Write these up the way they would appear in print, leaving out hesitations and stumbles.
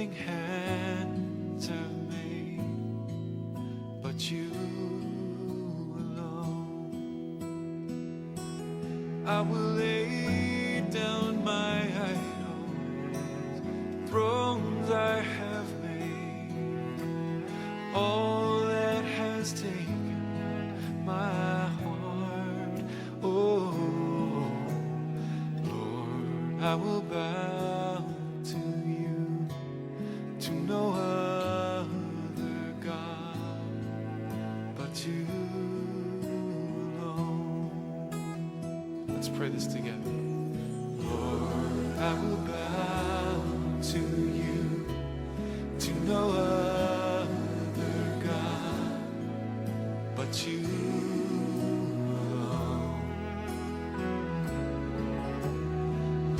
nothing hands have made but you alone. I will lay down my idols, thrones I have made, all that has taken my heart. Oh Lord, I will bow to you, to no other God but you alone. Let's pray this together. Lord, I will bow to you, to no other God but you alone.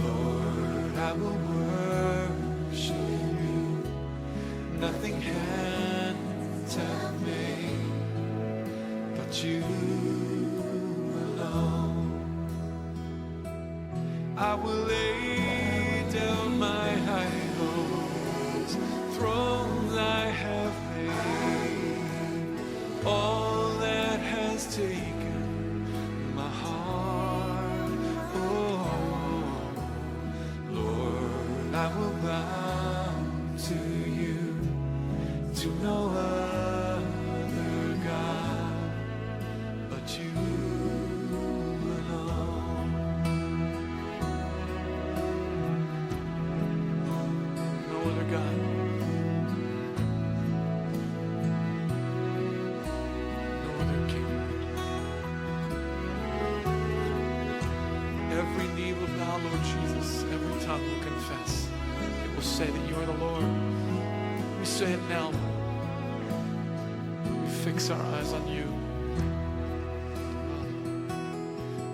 Lord, I will worship you, nothing hands have made but you alone. I will lay down my idols, thrones I have made, all that has taken my heart. Oh Lord, I will bow to you, to no other God but you alone. No other God. No other King. Every knee will bow, Lord Jesus. Every tongue will confess. It will say that you are the Lord. We say it now, Lord. We fix our eyes on you.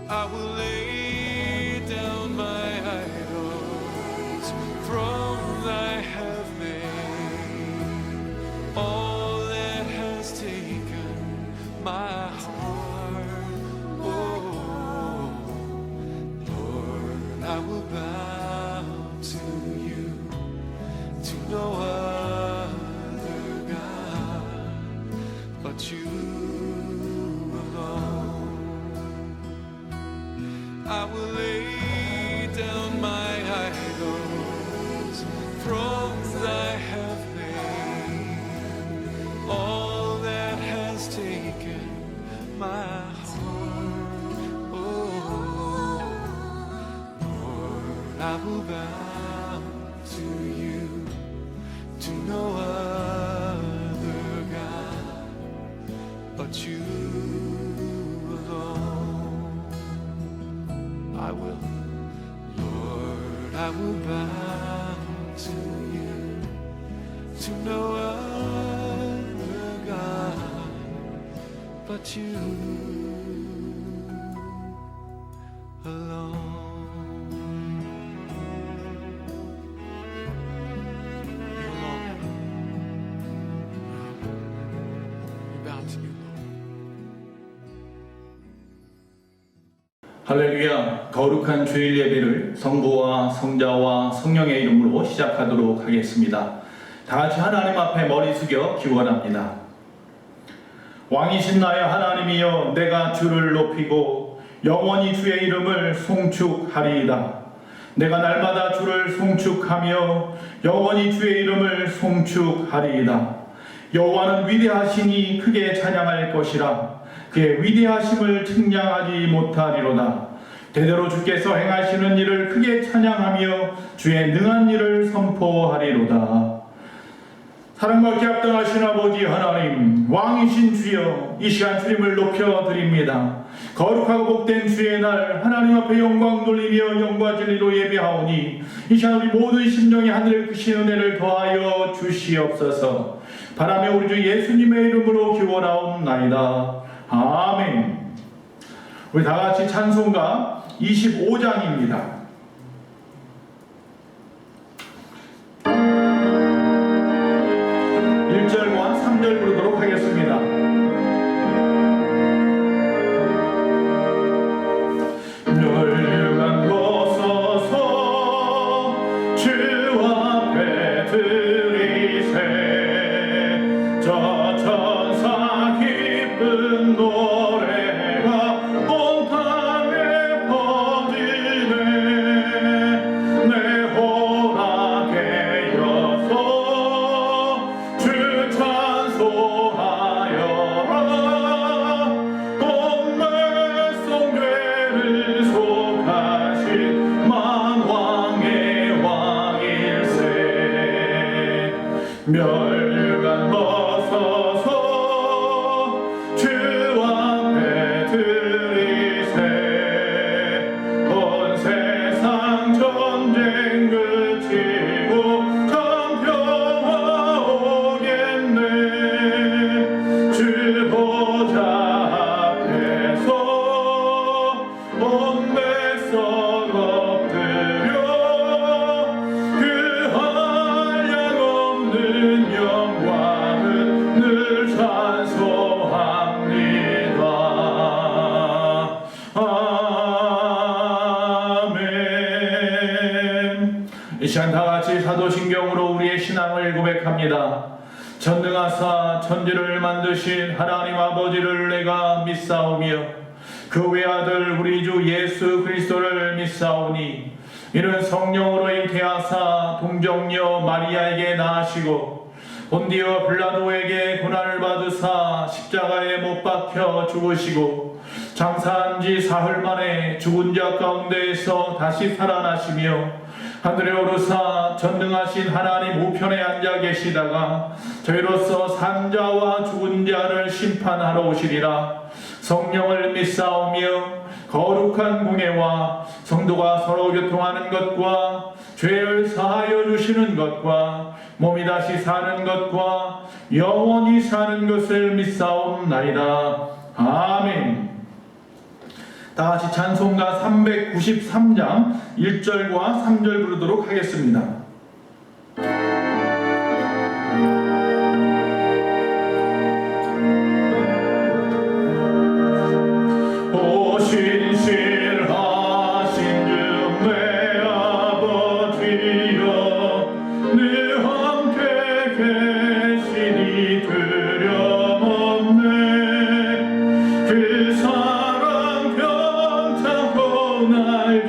I will lay down my idols, thrones I have made, all that has taken my heart. Oh Lord, I will bow to you, to no other God but you alone. I will lay down my idols, thrones I have made, all that has taken my heart. Oh Lord, I will bow to you, to no other God but you alone. I will, Lord, I will bow to you, to no other God but you alone. You alone. We bow to you, Lord. 할렐루야. 거룩한 주일 예배를 성부와 성자와 성령의 이름으로 시작하도록 하겠습니다. 다 같이 하나님 앞에 머리 숙여 기원합니다. 왕이신 나의 하나님이여, 내가 주를 높이고 영원히 주의 이름을 송축하리이다. 내가 날마다 주를 송축하며 영원히 주의 이름을 송축하리이다. 여호와는 위대하시니 크게 찬양할 것이라. 그의 위대하심을 측량하지 못하리로다. 대대로 주께서 행하시는 일을 크게 찬양하며 주의 능한 일을 선포하리로다. 사랑받기 합당하신 아버지 하나님, 왕이신 주여, 이 시간 주님을 높여드립니다. 거룩하고 복된 주의 날 하나님 앞에 영광 돌리며 영과 진리로 예배하오니 이 시간 우리 모든 심령이 하늘을 크신 은혜를 더하여 주시옵소서. 바라며 우리 주 예수님의 이름으로 기원하옵나이다. 아멘. 우리 다같이 찬송가 25장입니다. 1절과 3절 부르도록 하겠습니다. 멸류관 벗어서 주 앞에 하신 만왕의 왕일세. 멸류관 벗어서 주 앞에 드리세. 온 세상 전쟁 그치고 참 평화 오겠네. 주 보좌 앞에서 온 백성 엎드려 그 한량없는 영광을 늘 찬송합니다. 아멘. 이 시간 다같이 사도신경으로 우리의 신앙을 고백합니다. 전능하사 천지를 만드신 하나님 아버지를 내가 믿사오며 그 외아들 우리 주 예수 그리스도를 믿사오니 이는 성령으로 잉태하사 동정녀 마리아에게 낳으시고 본디오 빌라도에게 고난을 받으사 십자가에 못 박혀 죽으시고 장사한 지 사흘 만에 죽은 자 가운데에서 다시 살아나시며 하늘에 오르사 전능하신 하나님 우편에 앉아 계시다가 저희로서 산자와 죽은 자를 심판하러 오시리라. 성령을 믿사오며 거룩한 공예와 성도가 서로 교통하는 것과 죄를 사하여 주시는 것과 몸이 다시 사는 것과 영원히 사는 것을 믿사옵나이다. 아멘. 다같이 찬송가 393장 1절과 3절 부르도록 하겠습니다. 오 신실하신 주 내 아버지여 늘 함께 계시니 두려움없네. 그 사랑 평창고 날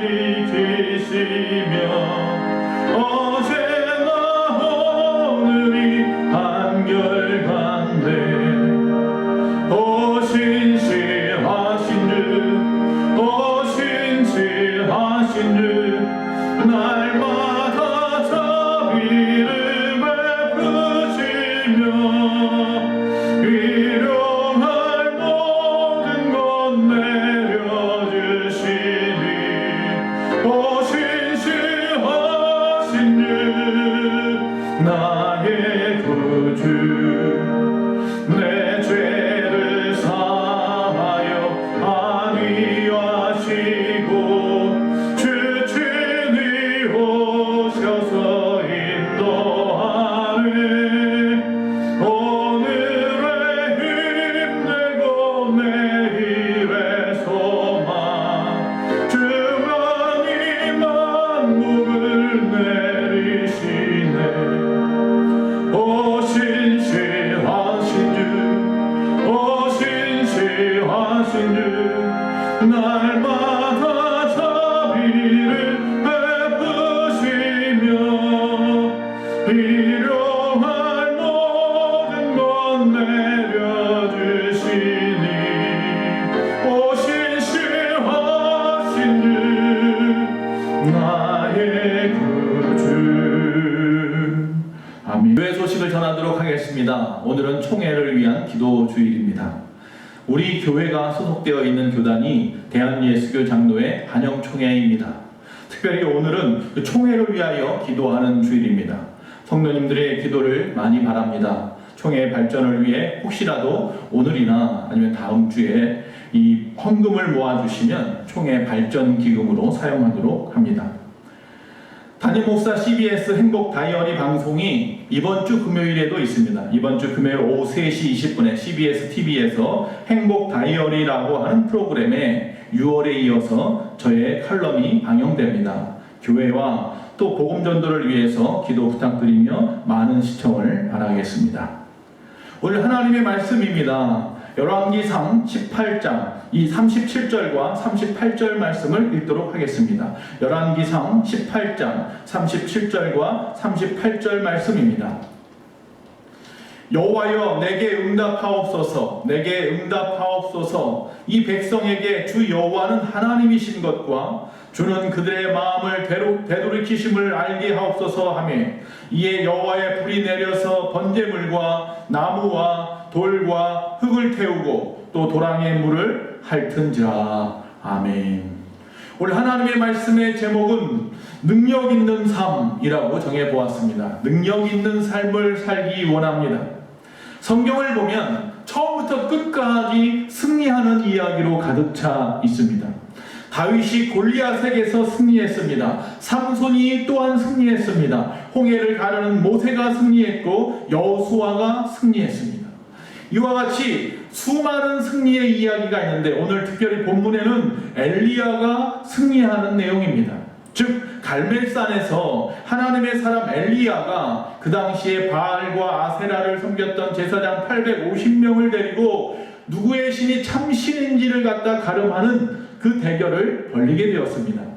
지키시며 어제나 오늘이 한결같네. 오 신실하신 주 날마다 자비를 베푸시며 일용할 모든 것 내려주시니 오 신실하신 주 나의 구주 내 죄를 사하여 안위하시고 주친이 오셔서 인도하네. 오늘의 힘내고 내일의 소망 주만이 만국을 내리시네. 오 신실하신 주 날마다 자비를 베푸시며 일용할 모든 것 내려주시니 오 신실하신 주 나의 구주. 아멘. 교회 소식을 전하도록 하겠습니다. 오늘은 총회를 위한 기도 주일입니다. 우리 교회가 소속되어 있는 교단이 대한예수교 장로회 한영총회입니다. 특별히 오늘은 총회를 위하여 기도하는 주일입니다. 성도님들의 기도를 많이 바랍니다. 총회 발전을 위해 혹시라도 오늘이나 아니면 다음 주에 이 헌금을 모아주시면 총회 발전 기금으로 사용하도록 합니다. 담임 목사 CBS 행복 다이어리 방송이 이번 주 금요일에도 있습니다. 이번 주 금요일 오후 3시 20분에 CBS TV에서 행복 다이어리라고 하는 프로그램에 6월에 이어서 저의 칼럼이 방영됩니다. 교회와 또 복음 전도를 위해서 기도 부탁드리며 많은 시청을 바라겠습니다. 오늘 하나님의 말씀입니다. 열왕기상 18장 이 37절과 38절 말씀을 읽도록 하겠습니다. 열왕기상 18장 37절과 38절 말씀입니다. 여호와여 내게 응답하옵소서, 내게 응답하옵소서. 이 백성에게 주 여호와는 하나님이신 것과 주는 그들의 마음을 되돌이키심을 알게 하옵소서 하며, 이에 여호와의 불이 내려서 번제물과 나무와 돌과 흙을 태우고 또 도랑의 물을 핥은지라. 아멘. 오늘 하나님의 말씀의 제목은 능력 있는 삶이라고 정해보았습니다. 능력 있는 삶을 살기 원합니다. 성경을 보면 처음부터 끝까지 승리하는 이야기로 가득 차 있습니다. 다윗이 골리앗에게서 승리했습니다. 삼손이 또한 승리했습니다. 홍해를 가르는 모세가 승리했고 여호수아가 승리했습니다. 이와 같이 수많은 승리의 이야기가 있는데 오늘 특별히 본문에는 엘리야가 승리하는 내용입니다. 즉 갈멜산에서 하나님의 사람 엘리야가 그 당시에 바알과 아세라를 섬겼던 제사장 850명을 데리고 누구의 신이 참신인지를 갖다 가름하는 그 대결을 벌이게 되었습니다.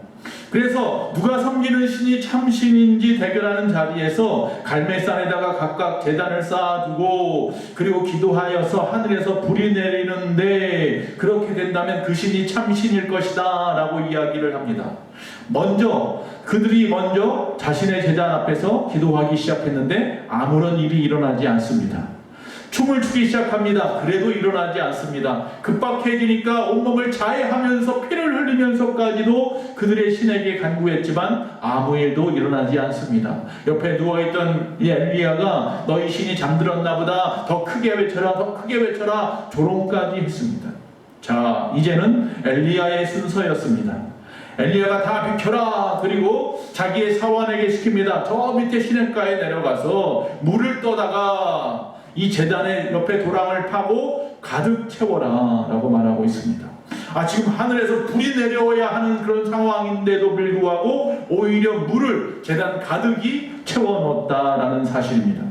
그래서 누가 섬기는 신이 참신인지 대결하는 자리에서 갈멜산에다가 각각 제단을 쌓아두고 그리고 기도하여서 하늘에서 불이 내리는데 그렇게 된다면 그 신이 참신일 것이다 라고 이야기를 합니다. 그들이 먼저 자신의 제단 앞에서 기도하기 시작했는데 아무런 일이 일어나지 않습니다. 춤을 추기 시작합니다. 그래도 일어나지 않습니다. 급박해지니까 온몸을 자해하면서 피를 흘리면서까지도 그들의 신에게 간구했지만 아무 일도 일어나지 않습니다. 옆에 누워있던 이 엘리야가 너희 신이 잠들었나 보다, 더 크게 외쳐라, 더 크게 외쳐라, 조롱까지 했습니다. 자, 이제는 엘리야의 순서였습니다. 엘리야가 다 비켜라. 그리고 자기의 사환에게 시킵니다. 저 밑에 시냇가에 내려가서 물을 떠다가 이 제단의 옆에 도랑을 파고 가득 채워라 라고 말하고 있습니다. 지금 하늘에서 불이 내려와야 하는 그런 상황인데도 불구하고 오히려 물을 제단 가득이 채워놓았다라는 사실입니다.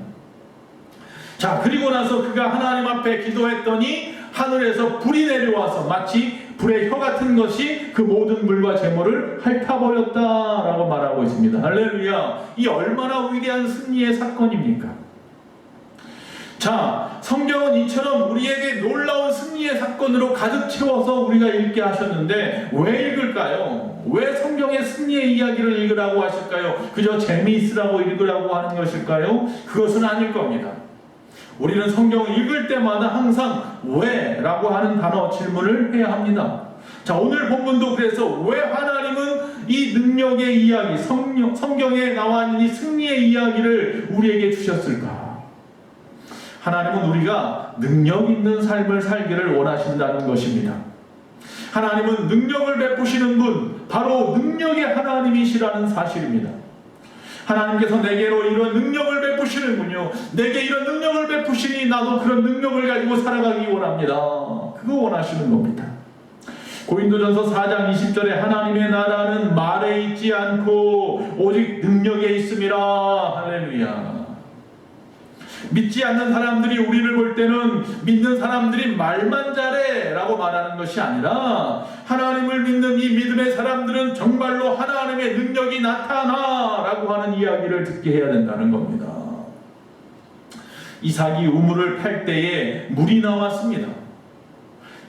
자, 그리고 나서 그가 하나님 앞에 기도했더니 하늘에서 불이 내려와서 마치 불의 혀 같은 것이 그 모든 물과 제물을 핥아버렸다라고 말하고 있습니다. 할렐루야! 이 얼마나 위대한 승리의 사건입니까? 자, 성경은 이처럼 우리에게 놀라운 승리의 사건으로 가득 채워서 우리가 읽게 하셨는데 왜 읽을까요? 왜 성경의 승리의 이야기를 읽으라고 하실까요? 그저 재미있으라고 읽으라고 하는 것일까요? 그것은 아닐 겁니다. 우리는 성경을 읽을 때마다 항상 왜? 라고 하는 단어 질문을 해야 합니다. 자, 오늘 본문도 그래서 왜 하나님은 이 능력의 이야기, 성경에 나와 있는 이 승리의 이야기를 우리에게 주셨을까? 하나님은 우리가 능력 있는 삶을 살기를 원하신다는 것입니다. 하나님은 능력을 베푸시는 분, 바로 능력의 하나님이시라는 사실입니다. 하나님께서 내게로 이런 능력을 베푸시는군요. 내게 이런 능력을 베푸시니 나도 그런 능력을 가지고 살아가기 원합니다. 그거 원하시는 겁니다. 고린도전서 4장 20절에 하나님의 나라는 말에 있지 않고 오직 능력에 있음이라. 할렐루야. 믿지 않는 사람들이 우리를 볼 때는 믿는 사람들이 말만 잘해 라고 말하는 것이 아니라 하나님을 믿는 이 믿음의 사람들은 정말로 하나님의 능력이 나타나 라고 하는 이야기를 듣게 해야 된다는 겁니다. 이삭이 우물을 팔 때에 물이 나왔습니다.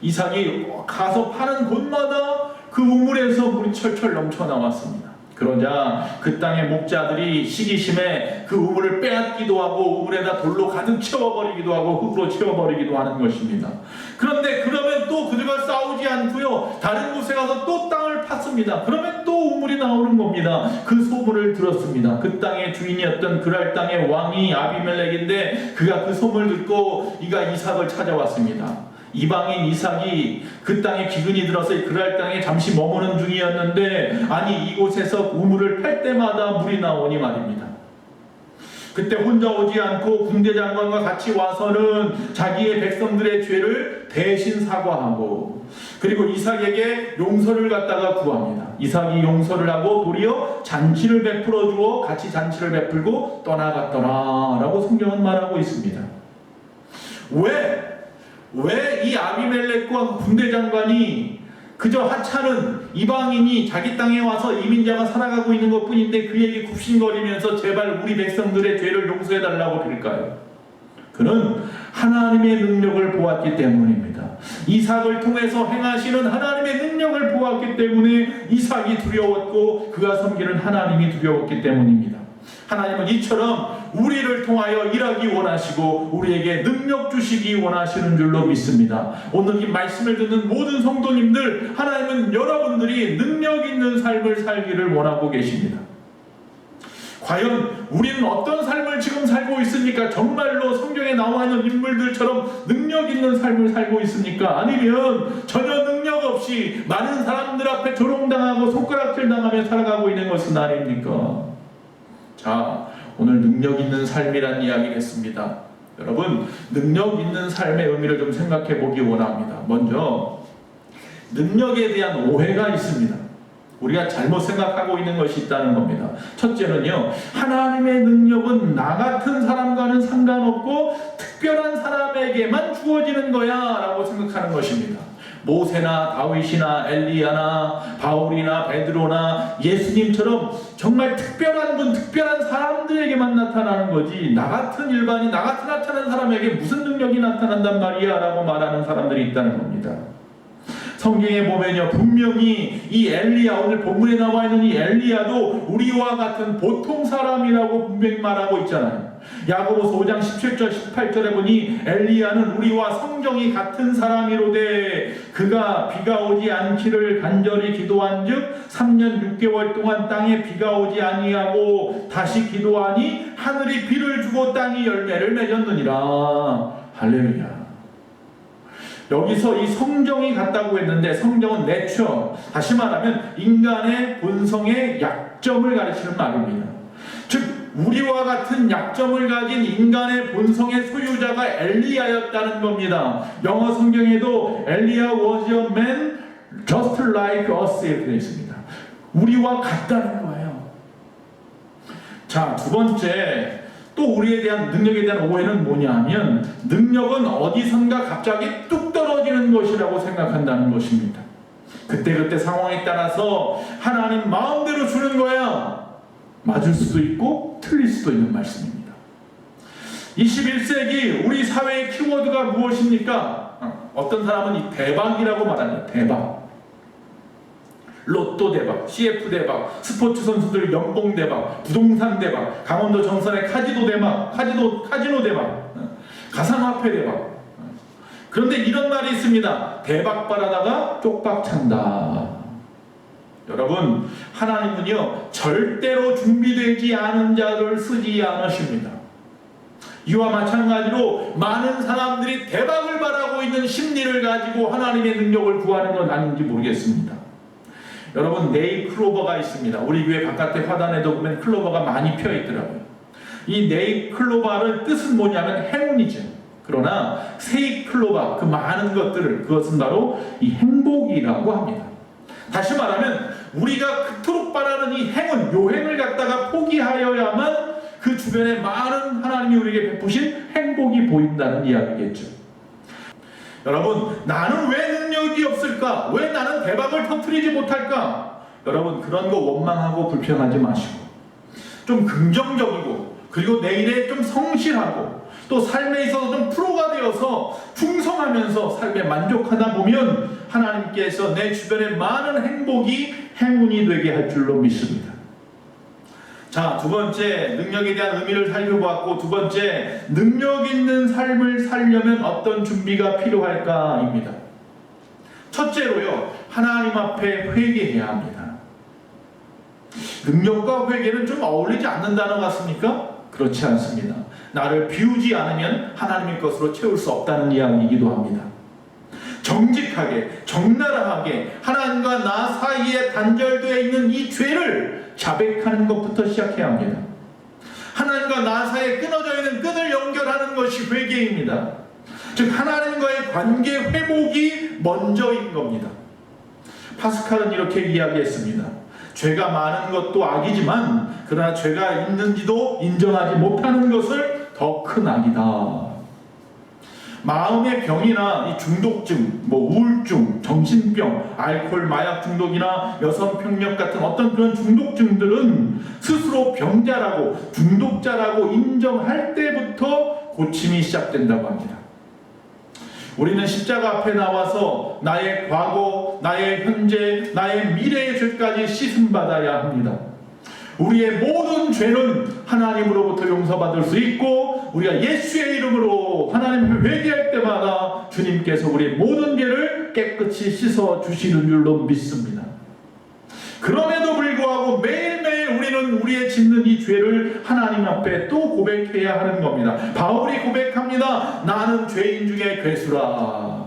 이삭이 가서 파는 곳마다 그 우물에서 물이 철철 넘쳐 나왔습니다. 그러자 그 땅의 목자들이 시기심에 그 우물을 빼앗기도 하고 우물에다 돌로 가득 채워버리기도 하고 흙으로 채워버리기도 하는 것입니다. 그런데 그러면 또 그들과 싸우지 않고요, 다른 곳에 가서 또 땅을 팠습니다. 그러면 또 우물이 나오는 겁니다. 그 소문을 들었습니다. 그 땅의 주인이었던 그랄 땅의 왕이 아비멜렉인데 그가 그 소문을 듣고 이가 이삭을 찾아왔습니다. 이방인 이삭이 그 땅에 기근이 들어서 그랄 땅에 잠시 머무는 중이었는데 아니 이곳에서 우물을 팔 때마다 물이 나오니 말입니다. 그때 혼자 오지 않고 군대장관과 같이 와서는 자기의 백성들의 죄를 대신 사과하고 그리고 이삭에게 용서를 갖다가 구합니다. 이삭이 용서를 하고 도리어 잔치를 베풀어 주어 같이 잔치를 베풀고 떠나갔더라 라고 성경은 말하고 있습니다. 왜 이 아비멜렉과 군대장관이 그저 하찮은 이방인이 자기 땅에 와서 이민자가 살아가고 있는 것뿐인데 그에게 굽신거리면서 제발 우리 백성들의 죄를 용서해달라고 그럴까요? 그는 하나님의 능력을 보았기 때문입니다. 이삭을 통해서 행하시는 하나님의 능력을 보았기 때문에 이삭이 두려웠고 그가 섬기는 하나님이 두려웠기 때문입니다. 하나님은 이처럼 우리를 통하여 일하기 원하시고 우리에게 능력 주시기 원하시는 줄로 믿습니다. 오늘 이 말씀을 듣는 모든 성도님들, 하나님은 여러분들이 능력 있는 삶을 살기를 원하고 계십니다. 과연 우리는 어떤 삶을 지금 살고 있습니까? 정말로 성경에 나와 있는 인물들처럼 능력 있는 삶을 살고 있습니까? 아니면 전혀 능력 없이 많은 사람들 앞에 조롱당하고 손가락질 당하며 살아가고 있는 것은 아닙니까? 자, 오늘 능력 있는 삶이란 이야기겠습니다. 여러분, 능력 있는 삶의 의미를 좀 생각해 보기 원합니다. 먼저 능력에 대한 오해가 있습니다. 우리가 잘못 생각하고 있는 것이 있다는 겁니다. 첫째는요, 하나님의 능력은 나 같은 사람과는 상관없고 특별한 사람에게만 주어지는 거야 라고 생각하는 것입니다. 모세나 다윗이나 엘리야나 바울이나 베드로나 예수님처럼 정말 특별한 분, 특별한 사람들에게만 나타나는 거지, 나 같은 일반인, 나 같은 나타난 사람에게 무슨 능력이 나타난단 말이야 라고 말하는 사람들이 있다는 겁니다. 성경에 보면요, 분명히 이 엘리야, 오늘 본문에 나와 있는 이 엘리야도 우리와 같은 보통 사람이라고 분명히 말하고 있잖아요. 야고보서 5장 17절 18절에 보니 엘리야는 우리와 성정이 같은 사람이로되 그가 비가 오지 않기를 간절히 기도한즉 3년 6개월 동안 땅에 비가 오지 아니하고 다시 기도하니 하늘이 비를 주고 땅이 열매를 맺었느니라. 할렐루야. 여기서 이 성정이 같다고 했는데, 성정은 내처, 다시 말하면 인간의 본성의 약점을 가르치는 말입니다. 즉 우리와 같은 약점을 가진 인간의 본성의 소유자가 엘리야였다는 겁니다. 영어 성경에도 엘리야 was a man just like us 이렇게 되어 있습니다. 우리와 같다는 거예요. 자, 두 번째, 또 우리에 대한 능력에 대한 오해는 뭐냐 하면, 능력은 어디선가 갑자기 뚝 떨어지는 것이라고 생각한다는 것입니다. 그때그때 상황에 따라서 하나님 마음대로 주는 거야. 맞을 수도 있고 틀릴 수도 있는 말씀입니다. 21세기 우리 사회의 키워드가 무엇입니까? 어떤 사람은 이 대박이라고 말합니다. 대박. 로또 대박, CF 대박, 스포츠 선수들 연봉 대박, 부동산 대박, 강원도 정선의 카지노 대박, 카지노 대박, 가상화폐 대박. 그런데 이런 말이 있습니다. 대박 바라다가 쪽박 찬다. 여러분, 하나님은요 절대로 준비되지 않은 자를 쓰지 않으십니다. 이와 마찬가지로 많은 사람들이 대박을 바라고 있는 심리를 가지고 하나님의 능력을 구하는 건 아닌지 모르겠습니다. 여러분, 네잎클로버가 있습니다. 우리 교회 바깥에 화단에도 보면 클로버가 많이 펴 있더라고요. 이 네잎클로버의 뜻은 뭐냐면 행운이죠. 그러나 세잎클로버, 그 많은 것들을, 그것은 바로 이 행복이라고 합니다. 다시 말하면 우리가 그토록 바라는 이 행운, 요행을 갖다가 포기하여야만 그 주변에 많은 하나님이 우리에게 베푸신 행복이 보인다는 이야기겠죠. 여러분, 나는 왜 능력이 없을까? 왜 나는 대박을 터뜨리지 못할까? 여러분, 그런 거 원망하고 불평하지 마시고 좀 긍정적이고, 그리고 내일에 좀 성실하고, 또 삶에 있어서 좀 프로가 되어서 충성하면서 삶에 만족하다 보면 하나님께서 내 주변에 많은 행복이 행운이 되게 할 줄로 믿습니다. 자, 두 번째, 능력에 대한 의미를 살펴보았고, 두 번째, 능력 있는 삶을 살려면 어떤 준비가 필요할까입니다. 첫째로요, 하나님 앞에 회개해야 합니다. 능력과 회개는 좀 어울리지 않는 단어 같습니까? 그렇지 않습니다. 나를 비우지 않으면 하나님의 것으로 채울 수 없다는 이야기이기도 합니다. 정직하게, 적나라하게 하나님과 나 사이에 단절되어 있는 이 죄를 자백하는 것부터 시작해야 합니다. 하나님과 나 사이에 끊어져 있는 끈을 연결하는 것이 회개입니다. 즉 하나님과의 관계 회복이 먼저인 겁니다. 파스칼은 이렇게 이야기했습니다. 죄가 많은 것도 악이지만 그러나 죄가 있는지도 인정하지 못하는 것을 더 큰 악이다. 마음의 병이나 이 중독증, 우울증, 정신병, 알코올, 마약 중독이나 여성 폭력 같은 어떤 그런 중독증들은 스스로 병자라고, 중독자라고 인정할 때부터 고침이 시작된다고 합니다. 우리는 십자가 앞에 나와서 나의 과거, 나의 현재, 나의 미래의 죄까지 씻음받아야 합니다. 우리의 모든 죄는 하나님으로부터 용서받을 수 있고 우리가 예수의 이름으로 하나님을 회개할 때마다 주님께서 우리의 모든 죄를 깨끗이 씻어 주시는 줄로 믿습니다. 그럼에도 불구하고 매일매일 우리는 우리의 짓는 이 죄를 하나님 앞에 또 고백해야 하는 겁니다. 바울이 고백합니다. 나는 죄인 중에 괴수라.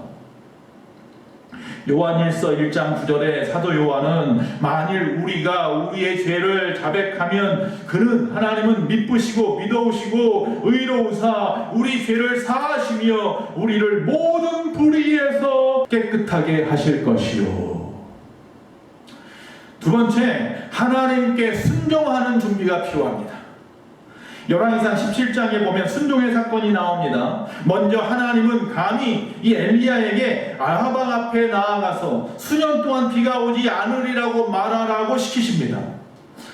요한일서 1장 9절에 사도 요한은 만일 우리가 우리의 죄를 자백하면 그는 하나님은 미쁘시고 믿어오시고 의로우사 우리 죄를 사하시며 우리를 모든 불의에서 깨끗하게 하실 것이요. 두 번째, 하나님께 순종하는 준비가 필요합니다. 열왕기상 17장에 보면 순종의 사건이 나옵니다. 먼저 하나님은 감히 이 엘리야에게 아하방 앞에 나아가서 수년 동안 비가 오지 않으리라고 말하라고 시키십니다.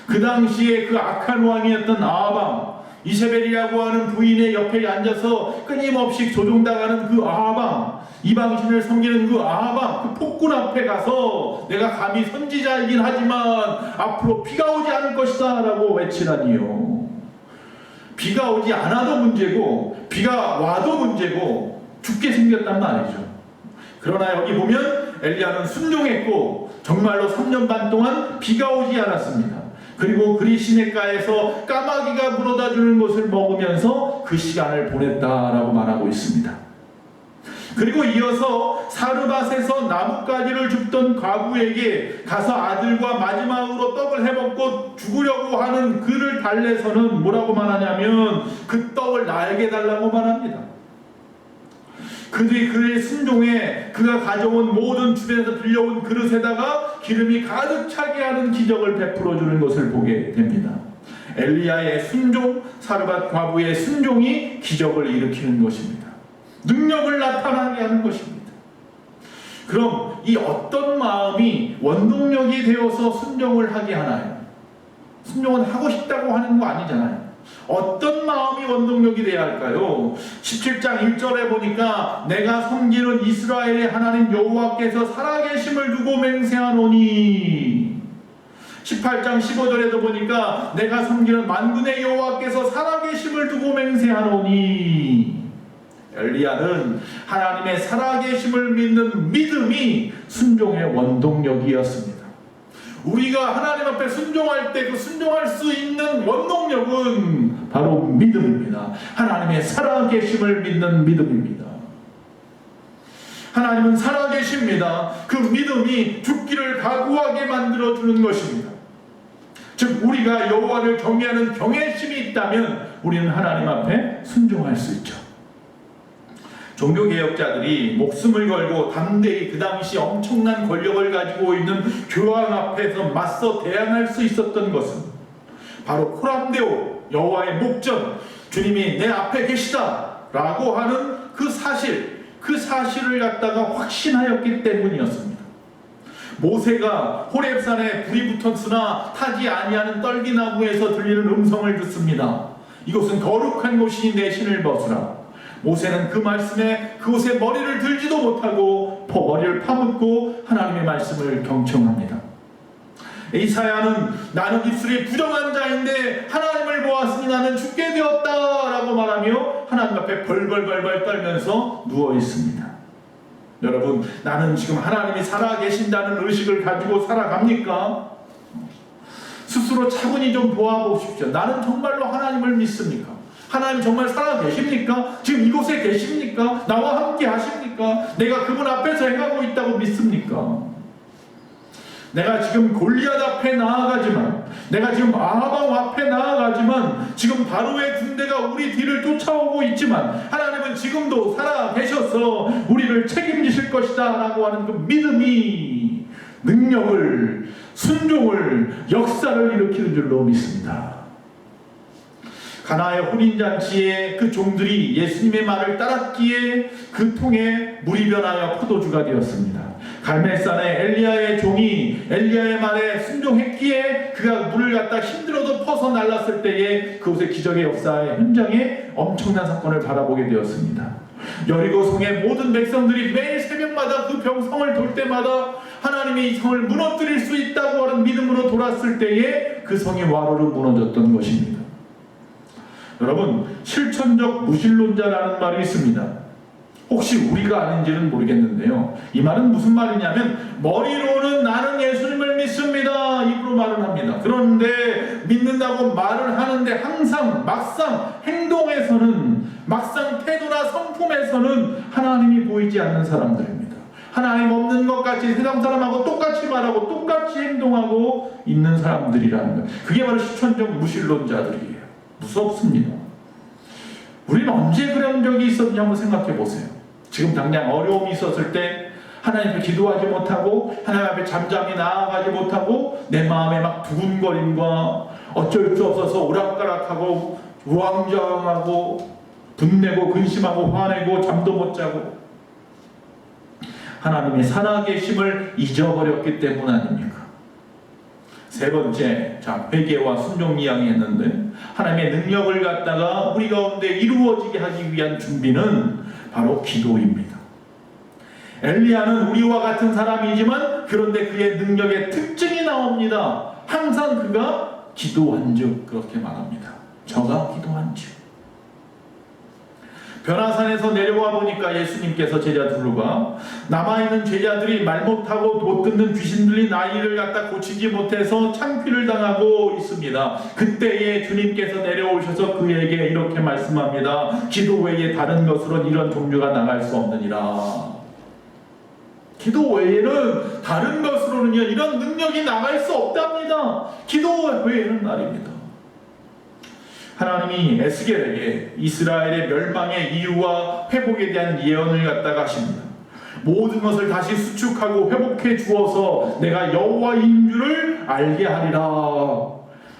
그 당시에 그 악한 왕이었던 아하방, 이세벨이라고 하는 부인의 옆에 앉아서 끊임없이 조종당하는 그 아하방, 이방신을 섬기는 그 아하방, 그 폭군 앞에 가서 내가 감히 선지자이긴 하지만 앞으로 비가 오지 않을 것이다 라고 외치다니요. 비가 오지 않아도 문제고 비가 와도 문제고 죽게 생겼단 말이죠. 그러나 여기 보면 엘리야는 순종했고 정말로 3년 반 동안 비가 오지 않았습니다. 그리고 그리 시냇가에서 까마귀가 물어다 주는 것을 먹으면서 그 시간을 보냈다라고 말하고 있습니다. 그리고 이어서 사르밧에서 나뭇가지를 줍던 과부에게 가서 아들과 마지막으로 떡을 해먹고 죽으려고 하는 그를 달래서는 뭐라고 말하냐면 그 떡을 나에게 달라고 말합니다. 그의 순종에 그가 가져온 모든 주변에서 들려온 그릇에다가 기름이 가득 차게 하는 기적을 베풀어 주는 것을 보게 됩니다. 엘리야의 순종, 사르밧 과부의 순종이 기적을 일으키는 것입니다. 능력을 나타나게 하는 것입니다. 그럼 이 어떤 마음이 원동력이 되어서 순종을 하게 하나요? 순종은 하고 싶다고 하는 거 아니잖아요. 어떤 마음이 원동력이 돼야 할까요? 17장 1절에 보니까 내가 섬기는 이스라엘의 하나님 여호와께서 살아계심을 두고 맹세하노니 18장 15절에도 보니까 내가 섬기는 만군의 여호와께서 살아계심을 두고 맹세하노니 엘리야는 하나님의 살아계심을 믿는 믿음이 순종의 원동력이었습니다. 우리가 하나님 앞에 순종할 때 그 순종할 수 있는 원동력은 바로 믿음입니다. 하나님의 살아계심을 믿는 믿음입니다. 하나님은 살아계십니다. 그 믿음이 죽기를 각오하게 만들어주는 것입니다. 즉 우리가 여호와를 경외하는 경외심이 있다면 우리는 하나님 앞에 순종할 수 있죠. 종교개혁자들이 목숨을 걸고 담대히 그 당시 엄청난 권력을 가지고 있는 교황 앞에서 맞서 대항할 수 있었던 것은 바로 코람데오, 여호와의 목전, 주님이 내 앞에 계시다 라고 하는 그 사실을 갖다가 확신하였기 때문이었습니다. 모세가 호렙산에 불이 붙었으나 타지 아니하는 떨기나무에서 들리는 음성을 듣습니다. 이곳은 거룩한 곳이니 내 신을 벗으라. 모세는 그 말씀에 그곳에 머리를 들지도 못하고 머리를 파묻고 하나님의 말씀을 경청합니다. 이사야는 나는 입술이 부정한 자인데 하나님을 보았으니 나는 죽게 되었다 라고 말하며 하나님 앞에 벌벌벌벌 떨면서 누워 있습니다. 여러분, 나는 지금 하나님이 살아계신다는 의식을 가지고 살아갑니까? 스스로 차분히 좀 보아보십시오. 나는 정말로 하나님을 믿습니까? 하나님 정말 살아계십니까? 지금 이곳에 계십니까? 나와 함께 하십니까? 내가 그분 앞에서 행하고 있다고 믿습니까? 내가 지금 골리앗 앞에 나아가지만, 내가 지금 아하방 앞에 나아가지만, 지금 바로의 군대가 우리 뒤를 쫓아오고 있지만 하나님은 지금도 살아계셔서 우리를 책임지실 것이다 라고 하는 그 믿음이 능력을, 순종을, 역사를 일으키는 줄로 믿습니다. 가나의 혼인잔치에 그 종들이 예수님의 말을 따랐기에 그 통에 물이 변하여 포도주가 되었습니다. 갈멜산에 엘리야의 종이 엘리야의 말에 순종했기에 그가 물을 갖다 힘들어도 퍼서 날랐을 때에 그곳의 기적의 역사의 현장에 엄청난 사건을 바라보게 되었습니다. 여리고 성의 모든 백성들이 매일 새벽마다 그 병성을 돌 때마다 하나님이 이 성을 무너뜨릴 수 있다고 하는 믿음으로 돌았을 때에 그 성이 와르르 무너졌던 것입니다. 여러분, 실천적 무신론자라는 말이 있습니다. 혹시 우리가 아는지는 모르겠는데요, 이 말은 무슨 말이냐면 머리로는 나는 예수님을 믿습니다, 입으로 말을 합니다. 그런데 믿는다고 말을 하는데 항상 막상 행동에서는, 막상 태도나 성품에서는 하나님이 보이지 않는 사람들입니다. 하나님 없는 것 같이 세상 사람하고 똑같이 말하고 똑같이 행동하고 있는 사람들이라는 거예요. 그게 바로 실천적 무신론자들이에요. 무섭습니다. 우리는 언제 그런 적이 있었냐 한번 생각해 보세요. 지금 당장 어려움이 있었을 때 하나님 앞에 기도하지 못하고 하나님 앞에 잠잠히 나아가지 못하고 내 마음에 막 두근거림과 어쩔 수 없어서 오락가락하고 우왕좌왕하고 분내고 근심하고 화내고 잠도 못 자고 하나님의 살아계심을 잊어버렸기 때문 아닙니까? 세 번째, 자, 회개와 순종 이야기했는데 하나님의 능력을 갖다가 우리 가운데 이루어지게 하기 위한 준비는 바로 기도입니다. 엘리야는 우리와 같은 사람이지만 그런데 그의 능력의 특징이 나옵니다. 항상 그가 기도한즉, 그렇게 말합니다. 저가 기도한즉. 변화산에서 내려와 보니까 예수님께서 제자들과 남아있는 제자들이 말 못하고 못 듣는 귀신들이 나이를 갖다 고치지 못해서 창피를 당하고 있습니다. 그때에 주님께서 내려오셔서 그에게 이렇게 말씀합니다. 기도 외에 다른 것으로는 이런 종류가 나갈 수 없느니라. 기도 외에는 다른 것으로는요, 이런 능력이 나갈 수 없답니다. 기도 외에는 말입니다. 하나님이 에스겔에게 이스라엘의 멸망의 이유와 회복에 대한 예언을 갖다가 하십니다. 모든 것을 다시 수축하고 회복해 주어서 내가 여호와인 줄을 알게 하리라.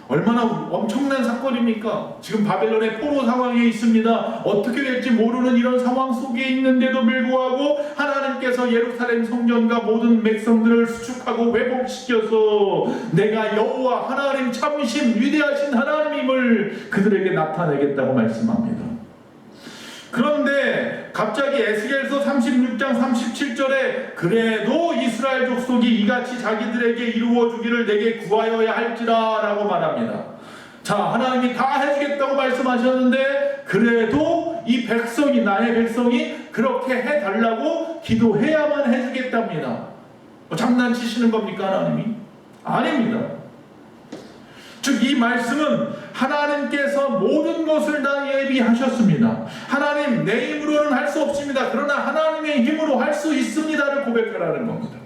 얼마나 엄청난 사건입니까? 지금 바벨론의 포로 상황에 있습니다. 어떻게 될지 모르는 이런 상황 속에 있는데도 불구하고 하나님께서 예루살렘 성전과 모든 백성들을 수축하고 회복시켜서 내가 여호와 하나님 참으신 위대하신 하나님임을 그들에게 나타내겠다고 말씀합니다. 그런데 갑자기 에스겔서 36장 37절에 그래도 이스라엘 족속이 이같이 자기들에게 이루어주기를 내게 구하여야 할지라 라고 말합니다. 자, 하나님이 다 해주겠다고 말씀하셨는데 그래도 이 백성이, 나의 백성이 그렇게 해달라고 기도해야만 해주겠답니다. 장난치시는 겁니까 하나님이? 아닙니다. 즉 이 말씀은 하나님께서 모든 것을 다 예비하셨습니다. 하나님, 내 힘으로는 할 수 없습니다. 그러나 하나님의 힘으로 할 수 있습니다를 고백하라는 겁니다.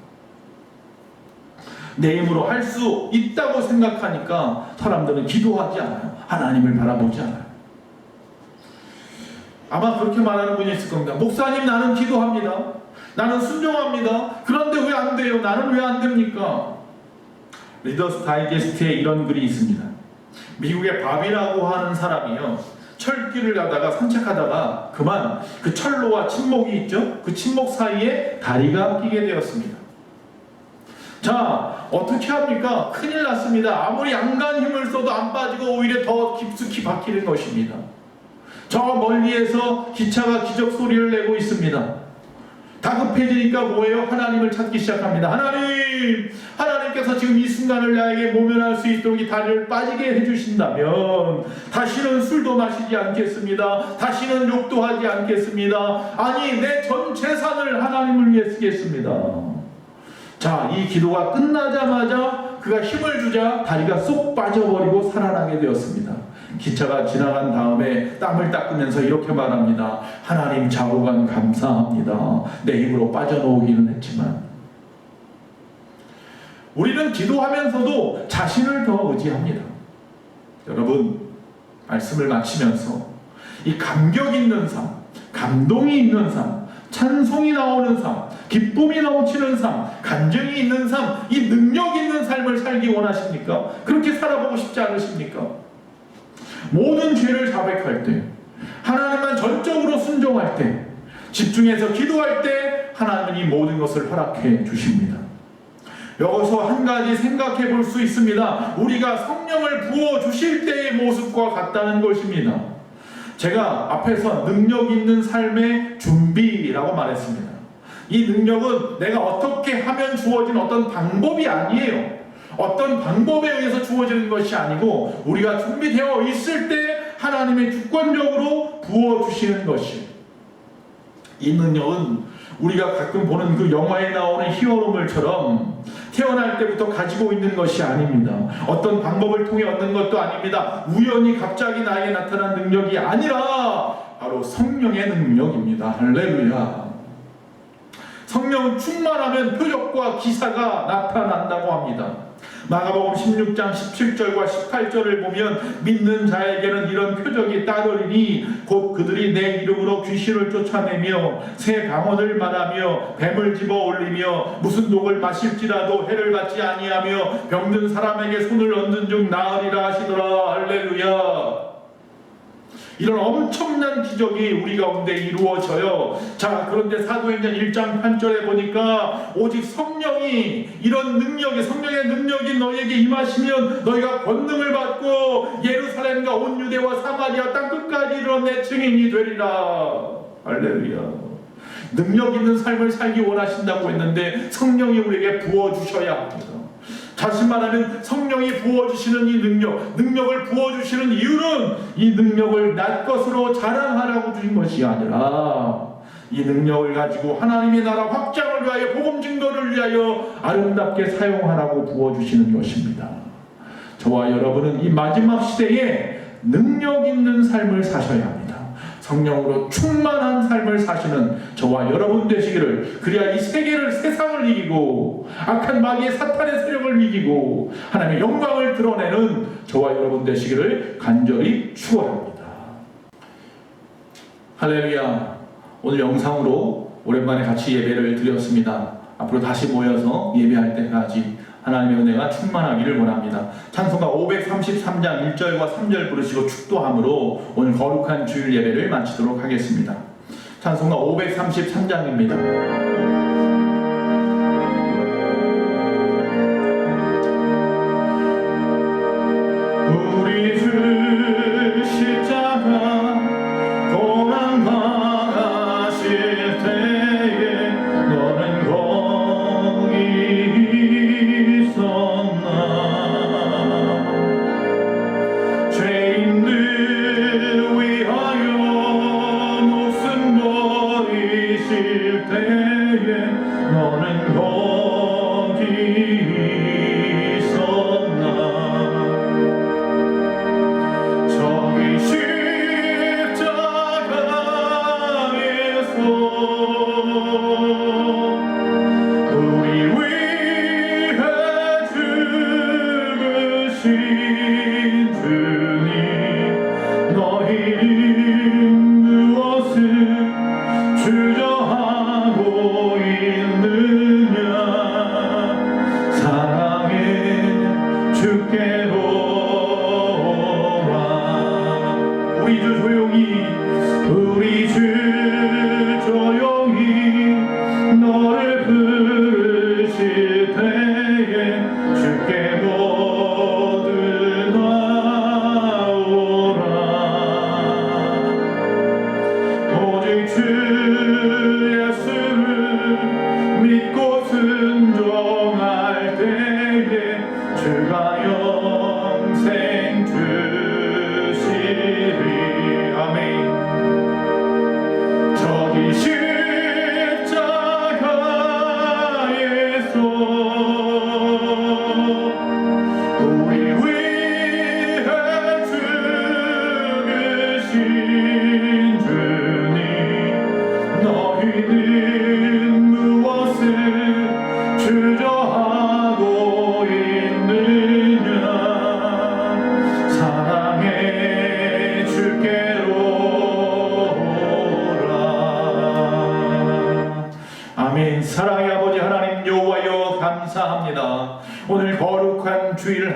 내 힘으로 할 수 있다고 생각하니까 사람들은 기도하지 않아요. 하나님을 바라보지 않아요. 아마 그렇게 말하는 분이 있을 겁니다. 목사님, 나는 기도합니다. 나는 순종합니다. 그런데 왜 안 돼요? 나는 왜 안 됩니까? 리더스 다이제스트에 이런 글이 있습니다. 미국의 밥이라고 하는 사람이요, 철길을 가다가 산책하다가 그만 그 철로와 침목이 있죠? 그 침목 사이에 다리가 끼게 되었습니다. 자, 어떻게 합니까? 큰일 났습니다. 아무리 양간 힘을 써도 안 빠지고 오히려 더 깊숙이 박히는 것입니다. 저 멀리에서 기차가 기적 소리를 내고 있습니다. 다급해지니까 뭐예요? 하나님을 찾기 시작합니다. 하나님! 하나님께서 지금 이 순간을 나에게 모면할 수 있도록 이 다리를 빠지게 해주신다면 다시는 술도 마시지 않겠습니다. 다시는 욕도 하지 않겠습니다. 아니, 내 전 재산을 하나님을 위해 쓰겠습니다. 자, 이 기도가 끝나자마자 그가 힘을 주자 다리가 쏙 빠져버리고 살아나게 되었습니다. 기차가 지나간 다음에 땀을 닦으면서 이렇게 말합니다. 하나님, 좌우간 감사합니다. 내 힘으로 빠져나오기는 했지만. 우리는 기도하면서도 자신을 더 의지합니다. 여러분, 말씀을 마치면서 이 감격 있는 삶, 감동이 있는 삶, 찬송이 나오는 삶, 기쁨이 넘치는 삶, 간증이 있는 삶, 이 능력 있는 삶을 살기 원하십니까? 그렇게 살아보고 싶지 않으십니까? 모든 죄를 자백할 때, 하나님만 전적으로 순종할 때, 집중해서 기도할 때 하나님이 모든 것을 허락해 주십니다. 여기서 한 가지 생각해 볼 수 있습니다. 우리가 성령을 부어 주실 때의 모습과 같다는 것입니다. 제가 앞에서 능력 있는 삶의 준비라고 말했습니다. 이 능력은 내가 어떻게 하면 주어진 어떤 방법이 아니에요. 어떤 방법에 의해서 주어지는 것이 아니고 우리가 준비되어 있을 때 하나님의 주권적으로 부어주시는 것이에요. 이 능력은 우리가 가끔 보는 그 영화에 나오는 히어로물처럼 태어날 때부터 가지고 있는 것이 아닙니다. 어떤 방법을 통해 얻는 것도 아닙니다. 우연히 갑자기 나에게 나타난 능력이 아니라 바로 성령의 능력입니다. 할렐루야. 성령 충만하면 표적과 기사가 나타난다고 합니다. 마가복음 16장 17절과 18절을 보면 믿는 자에게는 이런 표적이 따르리니 곧 그들이 내 이름으로 귀신을 쫓아내며 새 방언을 말하며 뱀을 집어 올리며 무슨 독을 마실지라도 해를 받지 아니하며 병든 사람에게 손을 얹은 중 나으리라 하시더라. 할렐루야. 이런 엄청난 기적이 우리 가운데 이루어져요. 자, 그런데 사도행전 1장 8절에 보니까 오직 성령이 이런 능력이 성령의 능력이 너에게 임하시면 너희가 권능을 받고 예루살렘과 온 유대와 사마리아 땅 끝까지 이르러 내 증인이 되리라. 할렐루야. 능력 있는 삶을 살기 원하신다고 했는데 성령이 우리에게 부어주셔야 합니다. 다시 말하면 성령이 부어주시는 이 능력을 부어주시는 이유는 이 능력을 나 것으로 자랑하라고 주신 것이 아니라 이 능력을 가지고 하나님의 나라 확장을 위하여 복음 증거를 위하여 아름답게 사용하라고 부어주시는 것입니다. 저와 여러분은 이 마지막 시대에 능력 있는 삶을 사셔야 합니다. 성령으로 충만한 삶을 사시는 저와 여러분 되시기를, 그래야 이 세상을 이기고 악한 마귀의 사탄의 세력을 이기고 하나님의 영광을 드러내는 저와 여러분 되시기를 간절히 축원합니다. 할렐루야. 오늘 영상으로 오랜만에 같이 예배를 드렸습니다. 앞으로 다시 모여서 예배할 때까지 하나님의 은혜가 충만하기를 원합니다. 찬송가 533장 1절과 3절 부르시고 축도함으로 오늘 거룩한 주일 예배를 마치도록 하겠습니다. 찬송가 533장입니다. 우리 주 십자가 고난 당하실 때에 너는 거기 있었나. 죄인들 위하여 목숨 버리실 때에 너는 거기 있었나. 저기 십자가에서 우리 위해 죽으신 주님, 너희 무엇을 주저하고 있느냐. 사랑해 주께로 와. 우리 주 조용히, 우리 주 조용히 너를 부르실 때에 주께 모두 나오라. 오직 주 예수를 믿고 순종할 때에 주가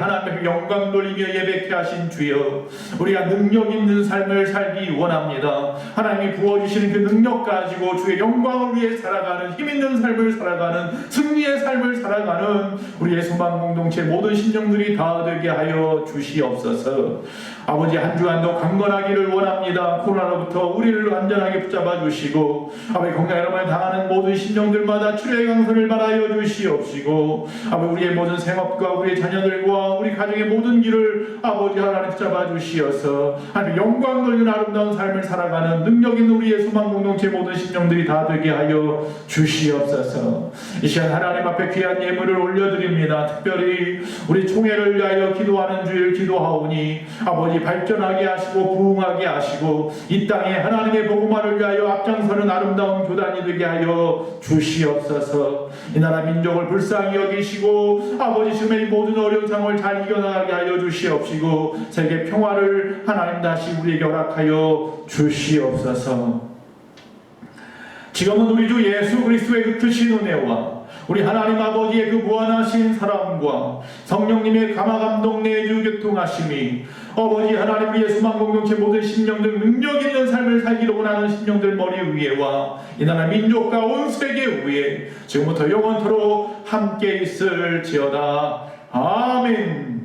하나님의 영광 돌리며 예배케 하신 주여, 우리가 능력 있는 삶을 살기 원합니다. 하나님이 부어주시는 그 능력 가지고 주의 영광을 위해 살아가는, 힘 있는 삶을 살아가는, 승리의 삶을 살아가는 우리의 소망 공동체 모든 심령들이 다 되게 하여 주시옵소서. 아버지, 한 주간도 강건하기를 원합니다. 코로나로부터 우리를 안전하게 붙잡아 주시고, 아버지, 건강을 당하는 모든 심령들마다 치료의 강선을 말하여 주시옵시고, 아버지, 우리의 모든 생업과 우리의 자녀들과 우리 가정의 모든 길을 아버지 하나님 붙잡아 주시어서 하나님 영광 돌리는 아름다운 삶을 살아가는 능력 있는 우리의 소망 공동체 모든 심령들이 다 되게 하여 주시옵소서. 이 시간 하나님 앞에 귀한 예물을 올려드립니다. 특별히 우리 총회를 위하여 기도하는 주일 기도하오니 아버지 발전하게 하시고 부흥하게 하시고 이 땅에 하나님의 복음화를 위하여 앞장서는 아름다운 교단이 되게 하여 주시옵소서. 이 나라 민족을 불쌍히 여기시고 아버지 지금의 이 모든 어려운 상황을 잘 이겨나가게 하여 주시옵시고 세계 평화를 하나님 다시 우리에게 허락하여 주시옵소서. 지금은 우리 주 예수 그리스도의 그 크신 은혜와 우리 하나님 아버지의 그 무한하신 사랑과 성령님의 감화감동 내주 교통하심이 아버지 하나님 우리의 소망 공동체 모든 심령들 능력 있는 삶을 살기로 원하는 심령들 머리 위에와 이 나라 민족과 온 세계 위에 지금부터 영원토록 함께 있을지어다. 아멘.